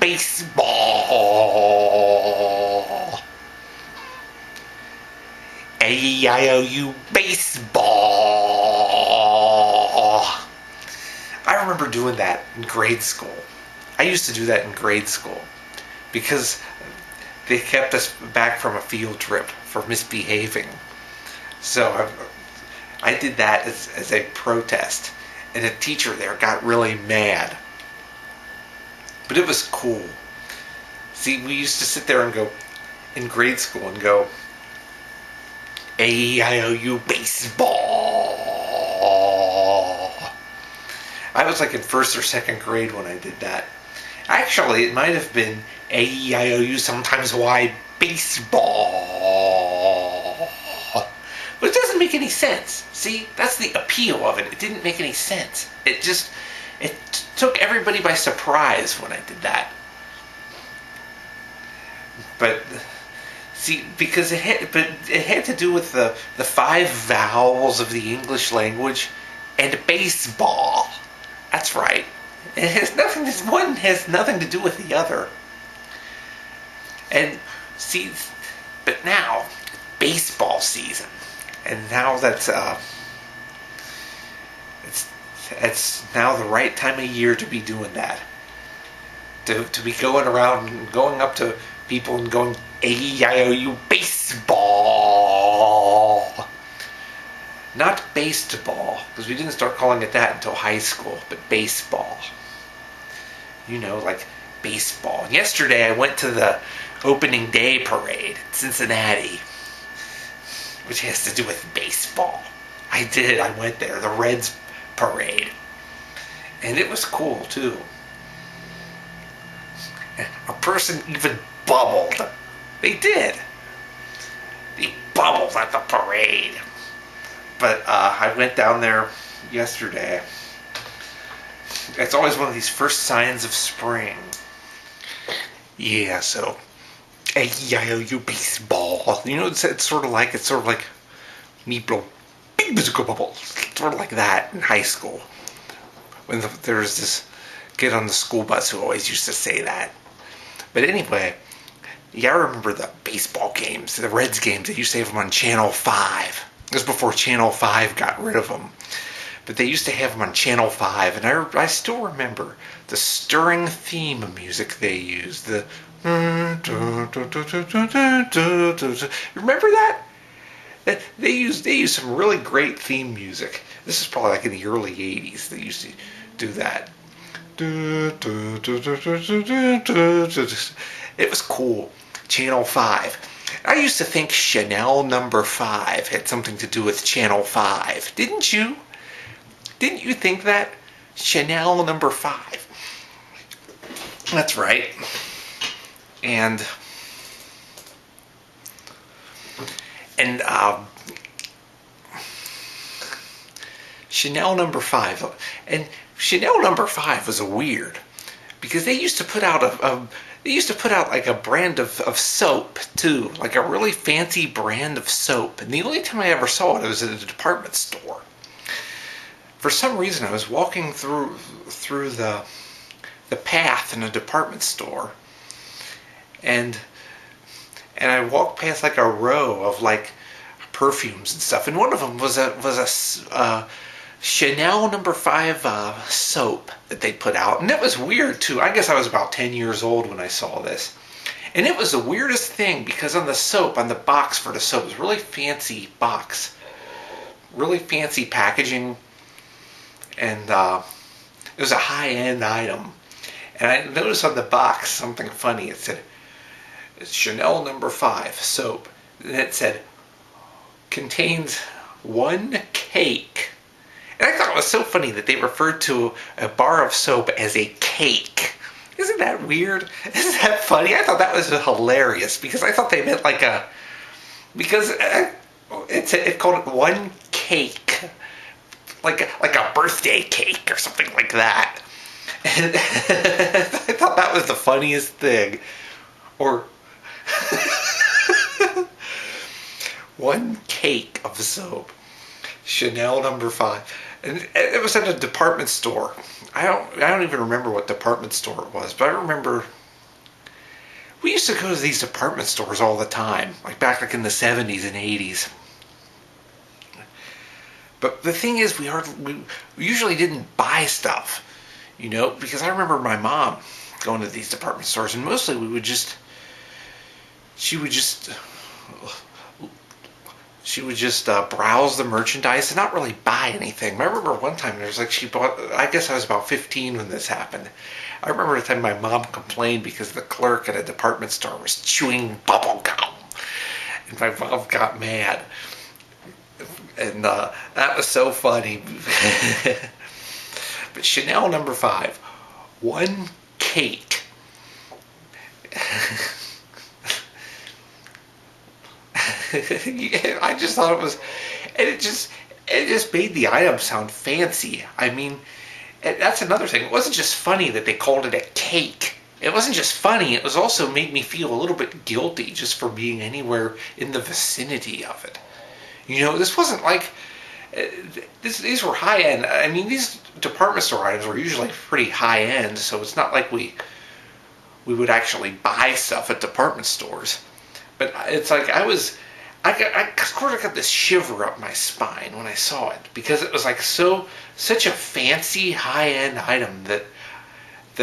baseball. A-E-I-O-U baseball. I remember doing that in grade school. I used to do that in grade school because they kept us back from a field trip for misbehaving. So I did that as a protest, and a teacher there got really mad. But it was cool. See, we used to sit there and go, in grade school, and go, A-E-I-O-U baseball. I was like in first or second grade when I did that. Actually, it might have been A-E-I-O-U sometimes Y baseball. But it doesn't make any sense. See, that's the appeal of it. It didn't make any sense. It took everybody by surprise when I did that. But see, because it had to do with the 5 vowels of the English language and baseball. That's right. It has nothing. One has nothing to do with the other. And see, but now baseball season, and now that's it's now the right time of year to be doing that. To be going around and going up to people and going A-E-I-O-U baseball. Not baseball, because we didn't start calling it that until high school, but baseball. You know, like baseball. Yesterday I went to the opening day parade in Cincinnati, which has to do with baseball. I did. I went there. The Reds parade. And it was cool, too. A person even bubbled. They did. They bubbled at the parade. But I went down there yesterday. It's always one of these first signs of spring. Yeah, so A-E-I-O-U baseball. You know, it's sort of like meatball, big musical bubble. Sort of like that in high school. When there was this kid on the school bus who always used to say that. But anyway, yeah, I remember the baseball games, the Reds games. They used to have them on Channel 5. This was before Channel 5 got rid of them. But they used to have them on Channel 5, and I still remember the stirring theme music they used. The remember that? They used some really great theme music. This is probably like in the early 80s. They used to do that. It was cool. Channel 5. I used to think Chanel number 5 had something to do with Channel 5. Didn't you? Didn't you think that? Chanel number 5. That's right. And Chanel number 5. And Chanel number 5 was weird because they used to put out like a brand of soap too, like a really fancy brand of soap. And the only time I ever saw it was at a department store. For some reason, I was walking through the path in a department store, and I walked past like a row of like perfumes and stuff, and one of them was a Chanel number 5 soap that they put out, and it was weird too. I guess I was about 10 years old when I saw this, and it was the weirdest thing because on the soap, on the box for the soap, it was a really fancy box, really fancy packaging. And it was a high-end item. And I noticed on the box something funny. It said, it's Chanel number 5 soap. And it said, contains 1 cake. And I thought it was so funny that they referred to a bar of soap as a cake. Isn't that weird? Isn't that funny? I thought that was hilarious because I thought they meant like a... Because it called it 1 cake. Like a birthday cake or something like that. And I thought that was the funniest thing. Or 1 cake of soap. Chanel number 5. And it was at a department store. I don't even remember what department store it was, but I remember we used to go to these department stores all the time, like back like in the 70s and 80s. But the thing is, we usually didn't buy stuff, because I remember my mom going to these department stores, and mostly she would just browse the merchandise and not really buy anything. I remember one time there was like she bought. I guess I was about 15 when this happened. I remember the time my mom complained because the clerk at a department store was chewing bubble gum, and my mom got mad. And that was so funny. But Chanel number 5, one cake. I just thought it was, and it just made the item sound fancy. I mean, that's another thing. It wasn't just funny that they called it a cake. It wasn't just funny. It was also made me feel a little bit guilty just for being anywhere in the vicinity of it. This wasn't like these were high end. I mean, these department store items were usually pretty high end, so it's not like we would actually buy stuff at department stores. But it's like I got this shiver up my spine when I saw it, because it was like such a fancy high end item that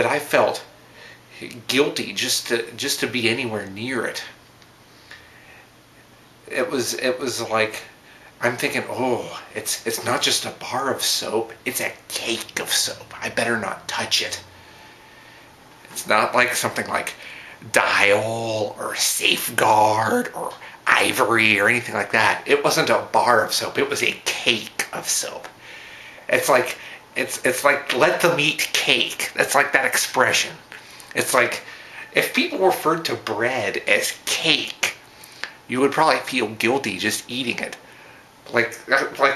I felt guilty just to be anywhere near it. It was like, I'm thinking, oh, it's not just a bar of soap, it's a cake of soap. I better not touch it. It's not like something like Dial or Safeguard or Ivory or anything like that. It wasn't a bar of soap, it was a cake of soap. It's like let them eat cake. That's like that expression. It's like if people referred to bread as cake, you would probably feel guilty just eating it. Like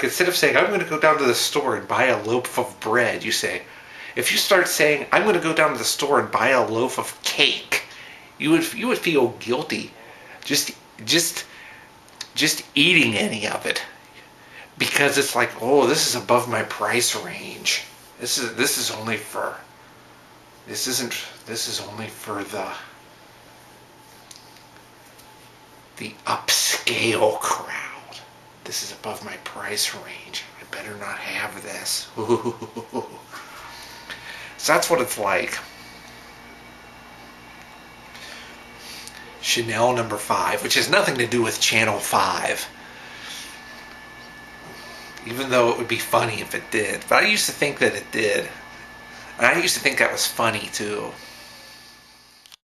instead of saying, I'm going to go down to the store and buy a loaf of bread, you say, if you start saying, I'm going to go down to the store and buy a loaf of cake, you would feel guilty just eating any of it, because it's like, oh, this is above my price range. This is only for the upscale crowd. This is above my price range. I better not have this. So that's what it's like. Chanel number 5, which has nothing to do with Channel 5. Even though it would be funny if it did. But I used to think that it did. And I used to think that was funny too.